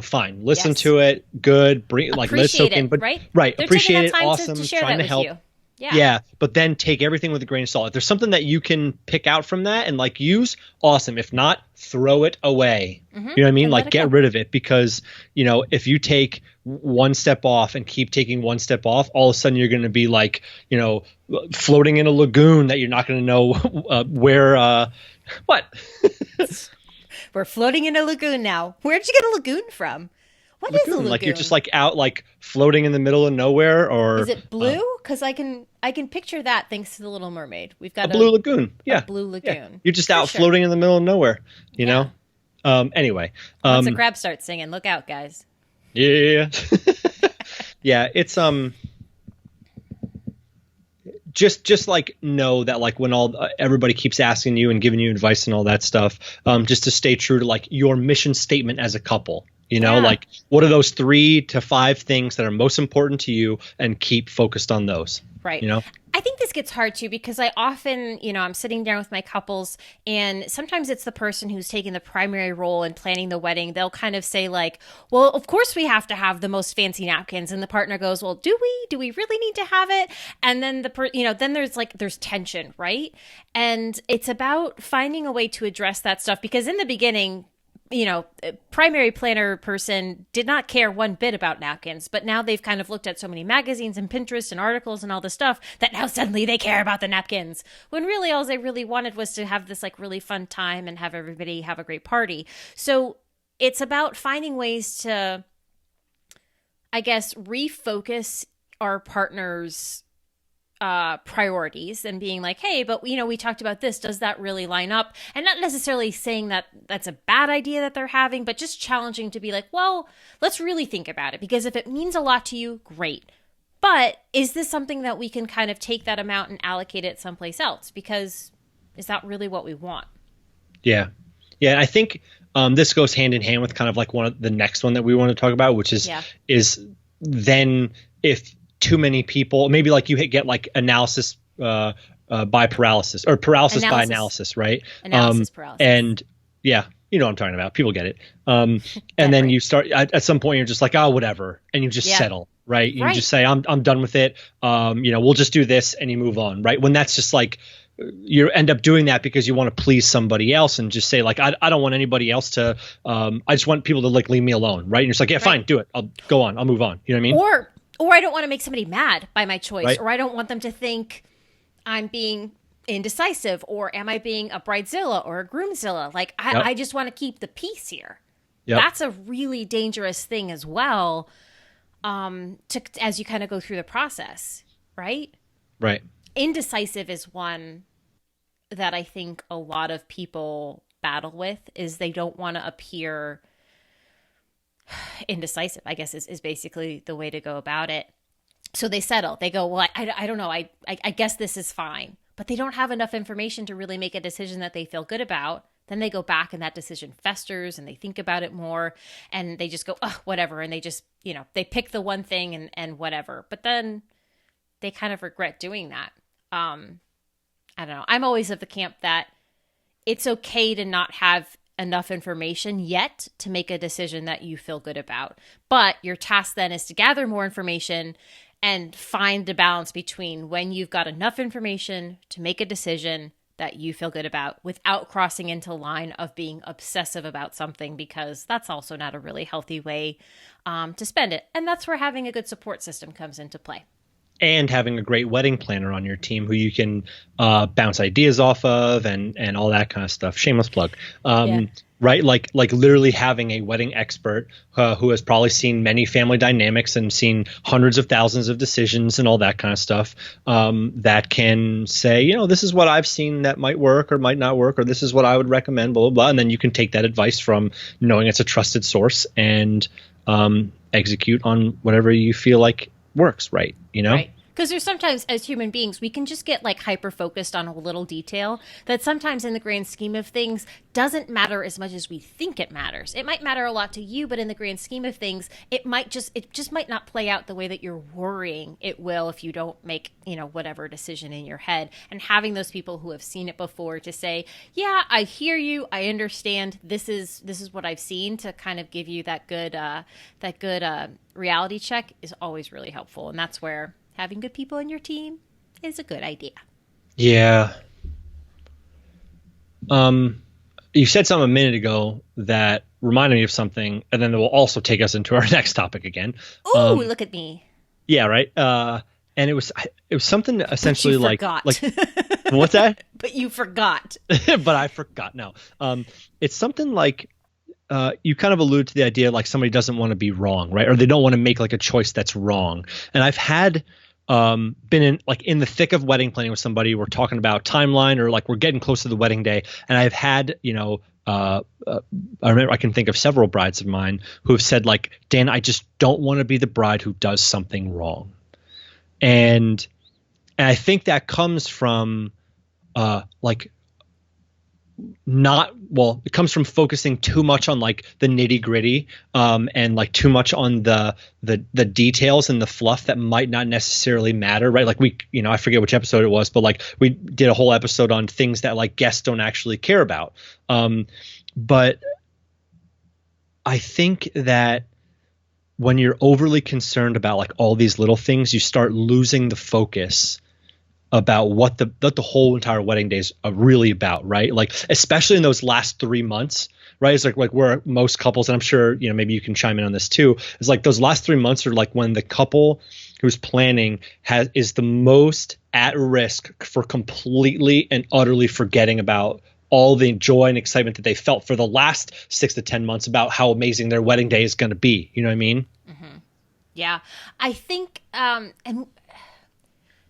fine, listen to it, good, bring let's soak in, but right, appreciate it, awesome, trying to help. Yeah, but then take everything with a grain of salt. If there's something that you can pick out from that and use, awesome. If not, throw it away. Mm-hmm. You know what I mean? Get rid of it, because if you take one step off and keep taking one step off, all of a sudden you're going to be floating in a lagoon that you're not going to know where. What? We're floating in a lagoon now. Where'd you get a lagoon from? What is a lagoon? You're just out floating in the middle of nowhere, or is it blue? Because I can picture that thanks to the Little Mermaid. We've got a blue lagoon. Yeah, a blue lagoon. Yeah. You're just out floating in the middle of nowhere. You know. Anyway, once the crab starts singing, look out, guys. Yeah. Yeah. It's just know that when everybody keeps asking you and giving you advice and all that stuff, just to stay true to your mission statement as a couple. What are those 3 to 5 things that are most important to you, and keep focused on those. Right. I think this gets hard too, because I often, I'm sitting down with my couples, and sometimes it's the person who's taking the primary role in planning the wedding. They'll kind of say well, of course we have to have the most fancy napkins. And the partner goes, well, do we really need to have it? And then then there's tension, right? And it's about finding a way to address that stuff, because in the beginning, primary planner person did not care one bit about napkins, but now they've kind of looked at so many magazines and Pinterest and articles and all this stuff that now suddenly they care about the napkins, when really all they really wanted was to have this really fun time and have everybody have a great party. So it's about finding ways to, I guess, refocus our partners' priorities, and being hey, but we talked about this. Does that really line up? And not necessarily saying that that's a bad idea that they're having, but just challenging to be well, let's really think about it, because if it means a lot to you, great. But is this something that we can kind of take that amount and allocate it someplace else? Because is that really what we want? Yeah. Yeah. And I think this goes hand in hand with kind of one of the next one that we want to talk about, which is then if too many people, maybe like you get like analysis by paralysis or paralysis by analysis, right? Analysis paralysis. And yeah, you know what I'm talking about. People get it. And then right. you start at some point, you're just like, oh, whatever. And you just settle, right? You just say, I'm done with it. We'll just do this, and you move on, right? When that's just like, you end up doing that because you want to please somebody else and just say like, I don't want anybody else to, I just want people to like leave me alone. Right. And you're just like, yeah, fine, do it. I'll go on. I'll move on. You know what I mean? Or I don't want to make somebody mad by my choice, right. Or I don't want them to think I'm being indecisive, or am I being a bridezilla or a groomzilla? Like I just want to keep the peace here. Yep. That's a really dangerous thing as well. As you kind of go through the process, right? Right. Indecisive is one that I think a lot of people battle with, is they don't want to appear indecisive, I guess is basically the way to go about it. So they settle. They go, well, I don't know. I guess this is fine. But they don't have enough information to really make a decision that they feel good about. Then they go back and that decision festers and they think about it more and they just go, oh, whatever. And they just, they pick the one thing and whatever. But then they kind of regret doing that. I don't know. I'm always of the camp that it's okay to not have enough information yet to make a decision that you feel good about. But your task then is to gather more information and find the balance between when you've got enough information to make a decision that you feel good about without crossing into a line of being obsessive about something, because that's also not a really healthy way to spend it. And that's where having a good support system comes into play. And having a great wedding planner on your team who you can bounce ideas off of and all that kind of stuff. Shameless plug. Right? Like literally having a wedding expert who has probably seen many family dynamics and seen hundreds of thousands of decisions and all that kind of stuff, that can say, this is what I've seen that might work or might not work, or this is what I would recommend, blah, blah, blah. And then you can take that advice from knowing it's a trusted source and execute on whatever you feel like works, right? Right. Because there's sometimes, as human beings, we can just get like hyper focused on a little detail that sometimes in the grand scheme of things doesn't matter as much as we think it matters. It might matter a lot to you, but in the grand scheme of things, it just might not play out the way that you're worrying it will if you don't make, whatever decision in your head. And having those people who have seen it before to say, yeah, I hear you, I understand, this is what I've seen, to kind of give you that good reality check is always really helpful. And that's where having good people in your team is a good idea. Yeah. You said something a minute ago that reminded me of something, and then it will also take us into our next topic again. Oh, look at me. Yeah, right. And it was something essentially like what's that? But you forgot. But I forgot. No. It's something like you kind of allude to the idea like somebody doesn't want to be wrong, right? Or they don't want to make like a choice that's wrong. And I've had been in the thick of wedding planning with somebody. We're talking about timeline, or like we're getting close to the wedding day. And I've had, I remember I can think of several brides of mine who have said like, Dan, I just don't want to be the bride who does something wrong. And I think that comes from it comes from focusing too much on like the nitty gritty, and like too much on the details and the fluff that might not necessarily matter, right? Like I forget which episode it was, but like we did a whole episode on things that like guests don't actually care about. But I think that when you're overly concerned about like all these little things, you start losing the focus about what the whole entire wedding day is really about, right? Like, especially in those last 3 months, right? It's like where most couples, and I'm sure, maybe you can chime in on this too, is like those last 3 months are like when the couple who's planning is the most at risk for completely and utterly forgetting about all the joy and excitement that they felt for the last 6 to 10 months about how amazing their wedding day is going to be. You know what I mean? Mm-hmm. Yeah. I think,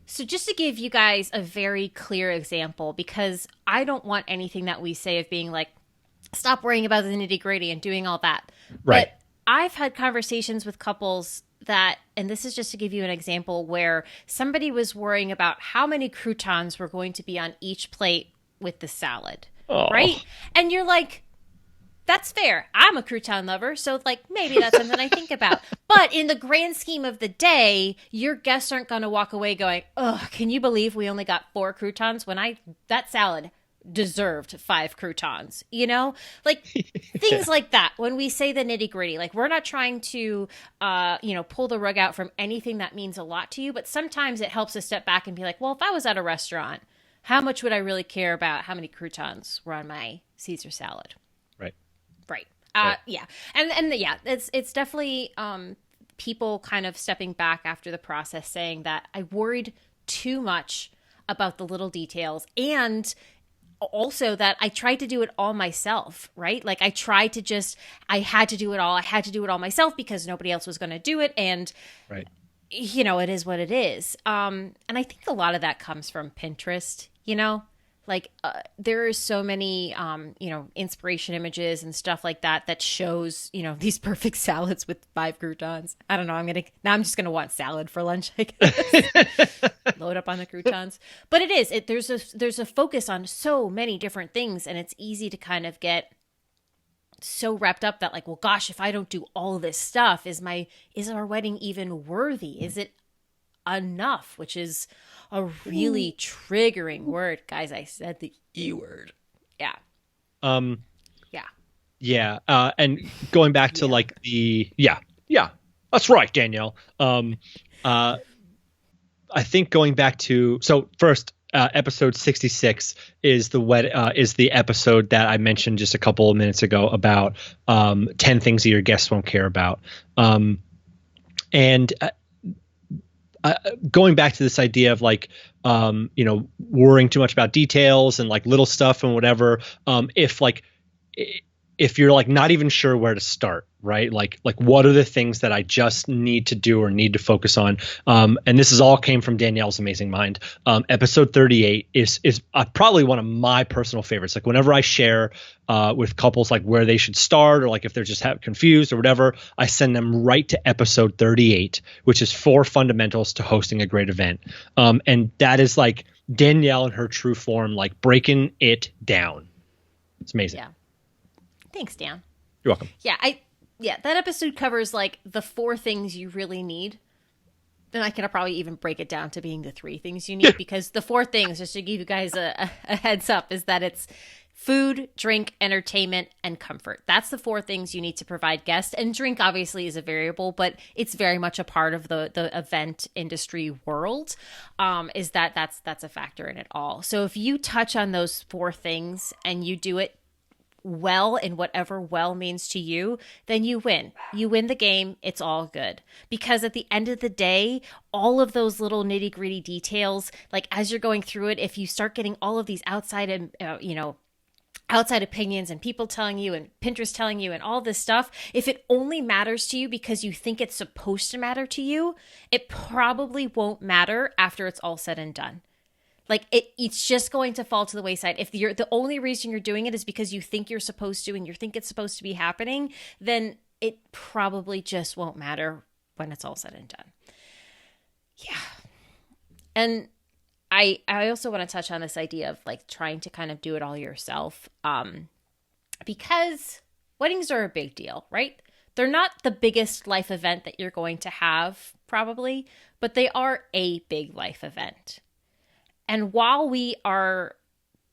so just to give you guys a very clear example, because I don't want anything that we say of being like, stop worrying about the nitty gritty and doing all that. Right. But I've had conversations with couples that, and this is just to give you an example, where somebody was worrying about how many croutons were going to be on each plate with the salad. Oh. Right. And you're like, That's fair. I'm a crouton lover, so like maybe that's something I think about. But in the grand scheme of the day, your guests aren't going to walk away going, "Oh, can you believe we only got 4 croutons when that salad deserved 5 croutons?" You know, like Yeah. things like that. When we say the nitty gritty, like we're not trying to, pull the rug out from anything that means a lot to you, but sometimes it helps us step back and be like, well, if I was at a restaurant, how much would I really care about how many croutons were on my Caesar salad? Right. Right. Right. Yeah. And yeah, it's definitely people kind of stepping back after the process saying that I worried too much about the little details, and also that I tried to do it all myself, right? Like I had to do it all. I had to do it all myself because nobody else was going to do it. And Right. it is what it is. And I think a lot of that comes from Pinterest, like there are so many, inspiration images and stuff like that shows, these perfect salads with 5 croutons. I don't know. I'm just going to want salad for lunch, I guess. Load up on the croutons. But there's a focus on so many different things, and it's easy to kind of get so wrapped up that like, well, gosh, if I don't do all this stuff, is our wedding even worthy? Is it enough? Which is a really triggering word, guys. I said the E word. Yeah. Um. Yeah. Yeah. And going back to like yeah, that's right, Danielle. I think going back to first. Episode 66 is the episode that I mentioned just a couple of minutes ago about 10 things that your guests won't care about. And going back to this idea of like worrying too much about details and like little stuff and whatever. If you're like not even sure where to start, right? Like what are the things that I just need to do or need to focus on? And this is all came from Danielle's amazing mind. Episode 38 is probably one of my personal favorites. Like whenever I share with couples like where they should start, or like if they're just confused or whatever, I send them right to episode 38, which is 4 fundamentals to hosting a great event. And that is like Danielle in her true form, like breaking it down. It's amazing. Yeah. Thanks, Dan. You're welcome. Yeah, that episode covers like the 4 things you really need. Then I can probably even break it down to being the 3 things you need, because the 4 things, just to give you guys a heads up, is that it's food, drink, entertainment, and comfort. That's the 4 things you need to provide guests. And drink obviously is a variable, but it's very much a part of the event industry world. That's a factor in it all. So if you touch on those 4 things and you do it well in whatever well means to you, then you win. You win the game. It's all good. Because at the end of the day, all of those little nitty gritty details, like as you're going through it, if you start getting all of these outside opinions and people telling you and Pinterest telling you and all this stuff, if it only matters to you because you think it's supposed to matter to you, it probably won't matter after it's all said and done. Like it's just going to fall to the wayside. If the only reason you're doing it is because you think you're supposed to and you think it's supposed to be happening, then it probably just won't matter when it's all said and done. Yeah. And I also want to touch on this idea of like trying to kind of do it all yourself. Because weddings are a big deal, right? They're not the biggest life event that you're going to have probably, but they are a big life event. And while we are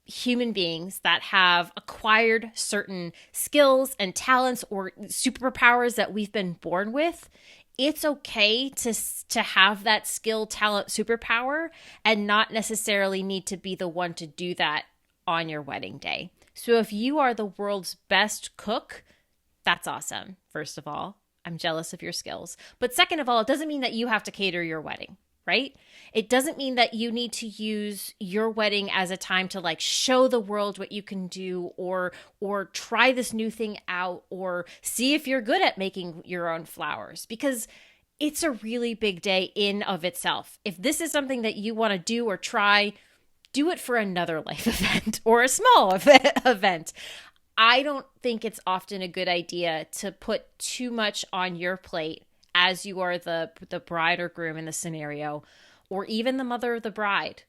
human beings that have acquired certain skills and talents or superpowers that we've been born with, it's okay to have that skill, talent, superpower and not necessarily need to be the one to do that on your wedding day. So if you are the world's best cook, that's awesome. First of all, I'm jealous of your skills. But second of all, it doesn't mean that you have to cater your wedding. Right? It doesn't mean that you need to use your wedding as a time to like show the world what you can do, or try this new thing out, or see if you're good at making your own flowers, because it's a really big day in of itself. If this is something that you want to do or try, do it for another life event or a small event. I don't think it's often a good idea to put too much on your plate as you are the bride or groom in the scenario, or even the mother of the bride,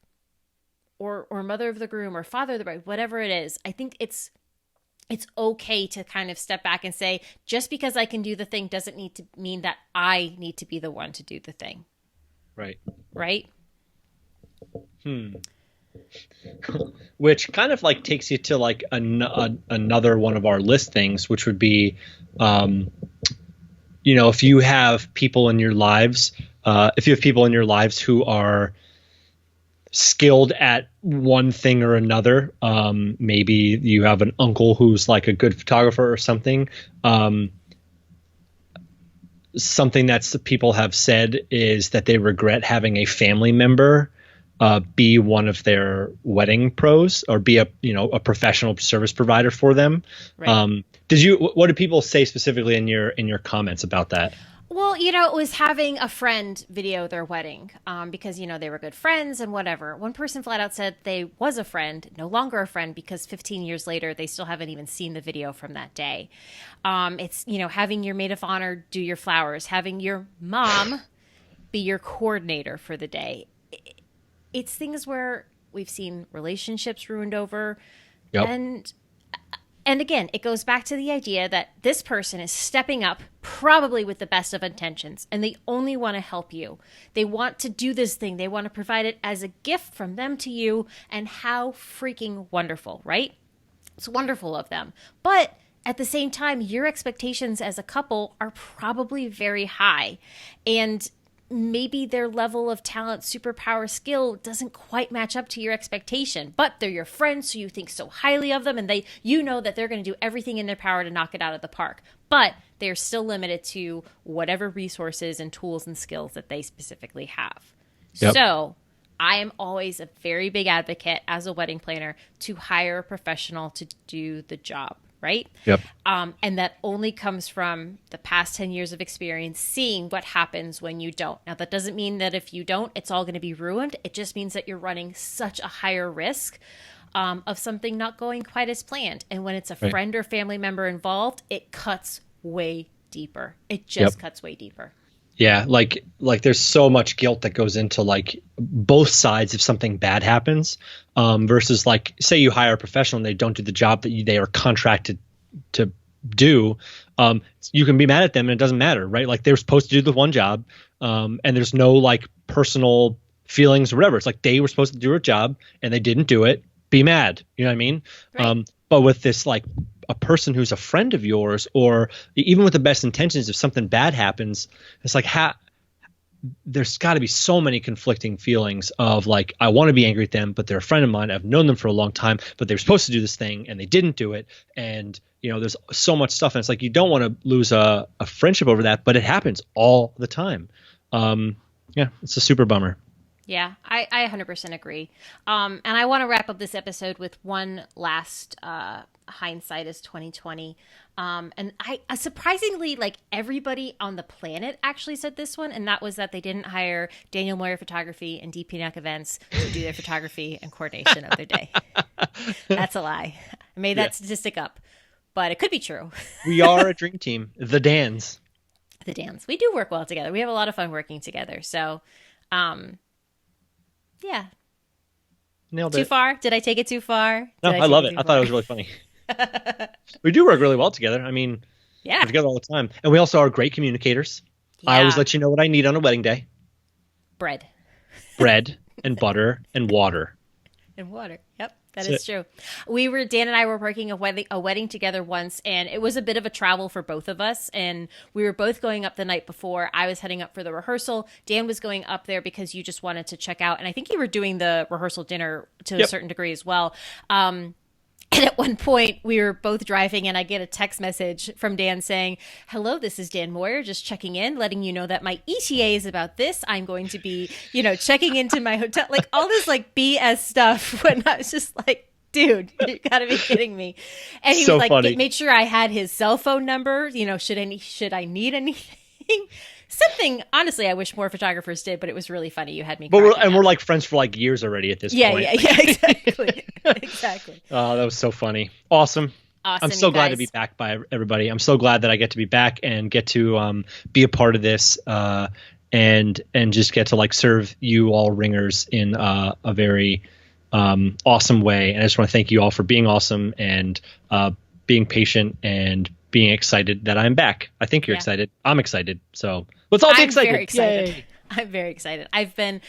or mother of the groom, or father of the bride, whatever it is. I think it's it's okay to kind of step back and say, just because I can do the thing doesn't need to mean that I need to be the one to do the thing. Right. Right? Which kind of like takes you to like another one of our list things, which would be, if you have people in your lives, who are skilled at one thing or another, maybe you have an uncle who's like a good photographer or something. Something that people have said is that they regret having a family member be one of their wedding pros or be a professional service provider for them. Right. What did people say specifically in your comments about that? Well, it was having a friend video their wedding because, they were good friends and whatever. One person flat out said they was a friend, no longer a friend, because 15 years later, they still haven't even seen the video from that day. It's, having your maid of honor do your flowers, having your mom be your coordinator for the day. It's things where we've seen relationships ruined over. Yep. And again, it goes back to the idea that this person is stepping up probably with the best of intentions, and they only want to help you. They want to do this thing. They want to provide it as a gift from them to you, and how freaking wonderful, right? It's wonderful of them. But at the same time, your expectations as a couple are probably very high, and maybe their level of talent, superpower, skill doesn't quite match up to your expectation, but they're your friends, so you think so highly of them, and that they're going to do everything in their power to knock it out of the park. But they're still limited to whatever resources and tools and skills that they specifically have. Yep. So I am always a very big advocate as a wedding planner to hire a professional to do the job. Right? Yep. And that only comes from the past 10 years of experience, seeing what happens when you don't. Now, that doesn't mean that if you don't, it's all going to be ruined. It just means that you're running such a higher risk of something not going quite as planned. And when it's a friend or family member involved, it cuts way deeper. It just cuts way deeper. Yeah, like there's so much guilt that goes into like both sides if something bad happens, versus like say you hire a professional and they don't do the job that they are contracted to do. You can be mad at them and it doesn't matter, right? Like they're supposed to do the one job, and there's no like personal feelings or whatever. It's like they were supposed to do a job and they didn't do it. Be mad, you know what I mean? Right. But with this like a person who's a friend of yours, or even with the best intentions, if something bad happens, it's like there's got to be so many conflicting feelings of like, I want to be angry at them, but they're a friend of mine. I've known them for a long time, but they were supposed to do this thing and they didn't do it. And there's so much stuff, and it's like you don't want to lose a friendship over that, but it happens all the time. It's a super bummer. Yeah, I 100% agree. And I want to wrap up this episode with one last hindsight is 2020. And I surprisingly, like everybody on the planet actually said this one, and that was that they didn't hire Daniel Moyer Photography and DPNAC Events to do their photography and coordination of their day. That's a lie. I made that statistic up, but it could be true. We are a dream team, the Dans. The Dans. We do work well together. We have a lot of fun working together. So, yeah. Nailed it. Too far? Did I take it too far? No, I love it. I thought it was really funny. We do work really well together. I mean, we're together all the time. And we also are great communicators. Yeah. I always let you know what I need on a wedding day. Bread and butter and water. And water. Yep. That is true. Dan and I were working a wedding together once, and it was a bit of a travel for both of us. And we were both going up the night before. I was heading up for the rehearsal. Dan was going up there because you just wanted to check out. And I think you were doing the rehearsal dinner to a certain degree as well. And at one point, we were both driving, and I get a text message from Dan saying, "Hello, this is Dan Moyer, just checking in, letting you know that my ETA is about this. I'm going to be, checking into my hotel." Like all this like BS stuff. When I was just like, dude, you gotta be kidding me. And he was like, made sure I had his cell phone number. Should I need anything? Something, honestly, I wish more photographers did, but it was really funny. You had me. But we're like friends for like years already at this point. Yeah, exactly. Exactly. Oh, that was so funny. Awesome. I'm so glad to be back by everybody. I'm so glad that I get to be back and get to be a part of this and just get to like serve you all ringers in a very awesome way. And I just want to thank you all for being awesome and being patient and being excited that I'm back. I think you're excited. I'm excited. So let's all be excited. Very excited. Yay. I'm very excited. I have been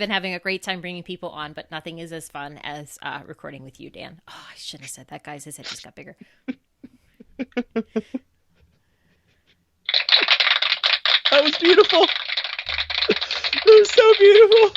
having a great time bringing people on, but nothing is as fun as recording with you, Dan. Oh, I shouldn't have said that, guys. His head just got bigger. That was beautiful. It was so beautiful.